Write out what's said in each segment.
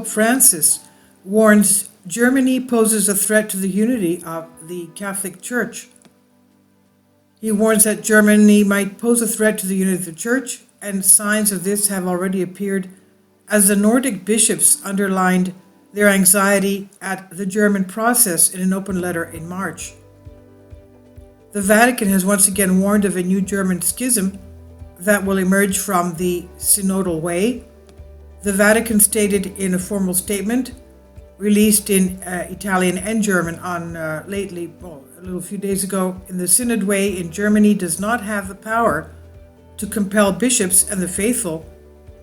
Pope Francis warns Germany poses a threat to the unity of the Catholic Church. He warns that Germany might pose a threat to the unity of the Church, and signs of this have already appeared as the Nordic bishops underlined their anxiety at the German process in an open letter in March. The Vatican has once again warned of a new German schism that will emerge from the synodal way. The Vatican stated in a formal statement released in Italian and German on a few days ago, in the Synod way in Germany does not have the power to compel bishops and the faithful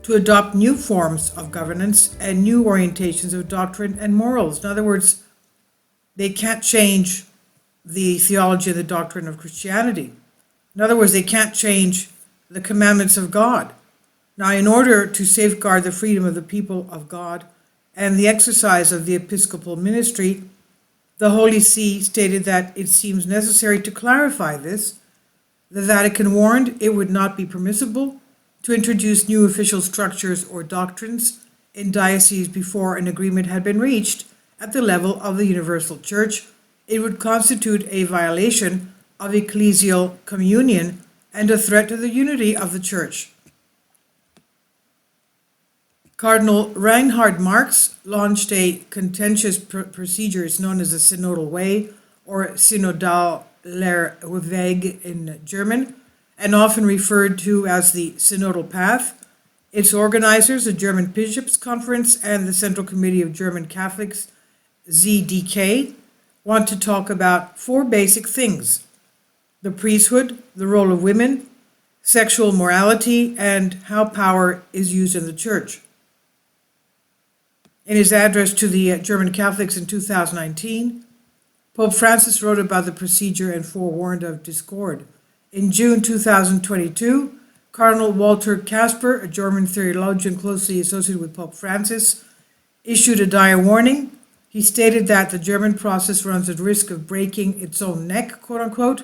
to adopt new forms of governance and new orientations of doctrine and morals. In other words, they can't change the theology and the doctrine of Christianity. In other words, they can't change the commandments of God. Now, in order to safeguard the freedom of the people of God and the exercise of the episcopal ministry, the Holy See stated that it seems necessary to clarify this. The Vatican warned it would not be permissible to introduce new official structures or doctrines in dioceses before an agreement had been reached at the level of the Universal Church. It would constitute a violation of ecclesial communion and a threat to the unity of the Church. Cardinal Reinhard Marx launched a contentious procedure known as the Synodal Way, or Synodaler Weg in German, and often referred to as the Synodal Path. Its organizers, the German Bishops' Conference and the Central Committee of German Catholics, ZDK, want to talk about four basic things: the priesthood, the role of women, sexual morality, and how power is used in the Church. In his address to the German Catholics in 2019, Pope Francis wrote about the procedure and forewarned of discord. In June 2022, Cardinal Walter Kasper, a German theologian closely associated with Pope Francis, issued a dire warning. He stated that the German process runs at risk of breaking its own neck, quote unquote,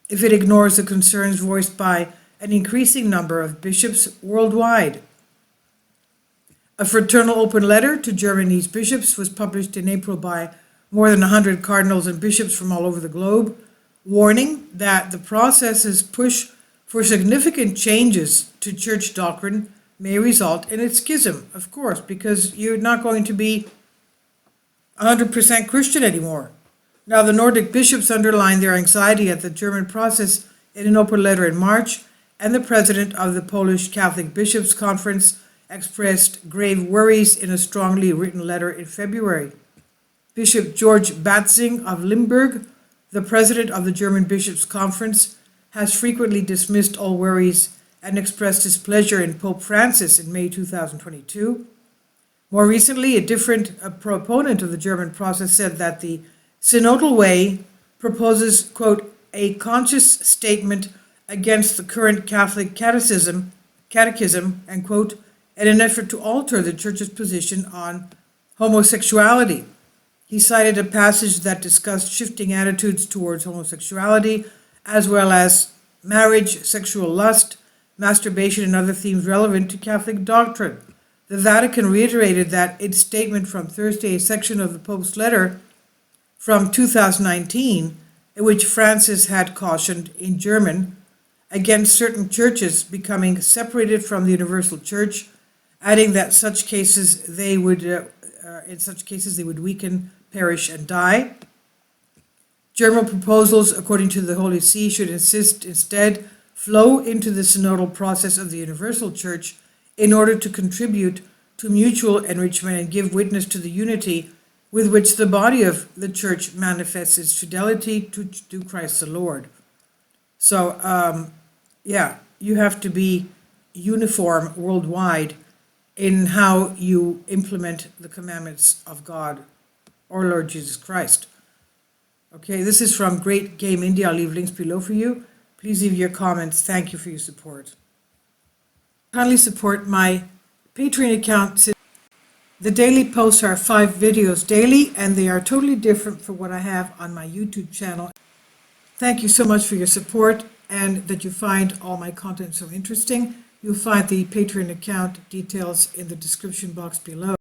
if it ignores the concerns voiced by an increasing number of bishops worldwide. A fraternal open letter to Germany's bishops was published in April by more than 100 cardinals and bishops from all over the globe, warning that the process's push for significant changes to church doctrine may result in its schism, of course, because you're not going to be 100% Christian anymore. Now, the Nordic bishops underlined their anxiety at the German process in an open letter in March, and the president of the Polish Catholic Bishops' Conference expressed grave worries in a strongly written letter in February. Bishop George Batzing of Limburg, the president of the German Bishops' Conference, has frequently dismissed all worries and expressed his pleasure in Pope Francis in May 2022. More recently, a different proponent of the German process said that the Synodal Way proposes, quote, a conscious statement against the current Catholic catechism, and, quote, in an effort to alter the Church's position on homosexuality. He cited a passage that discussed shifting attitudes towards homosexuality, as well as marriage, sexual lust, masturbation, and other themes relevant to Catholic doctrine. The Vatican reiterated that its statement from Thursday, a section of the Pope's letter from 2019, in which Francis had cautioned in German against certain churches becoming separated from the Universal Church, adding that in such cases they would weaken, perish, and die. German proposals, according to the Holy See, should instead flow into the synodal process of the Universal Church in order to contribute to mutual enrichment and give witness to the unity with which the body of the Church manifests its fidelity to Christ the Lord. So, you have to be uniform worldwide in how you implement the commandments of God, our Lord Jesus Christ. Okay, this is from Great Game India. I'll leave links below for you. Please leave your comments. Thank you for your support. Kindly support my Patreon account. The daily posts are 5 videos daily, and they are totally different from what I have on my YouTube channel. Thank you so much for your support and that you find all my content so interesting. You'll find the Patreon account details in the description box below.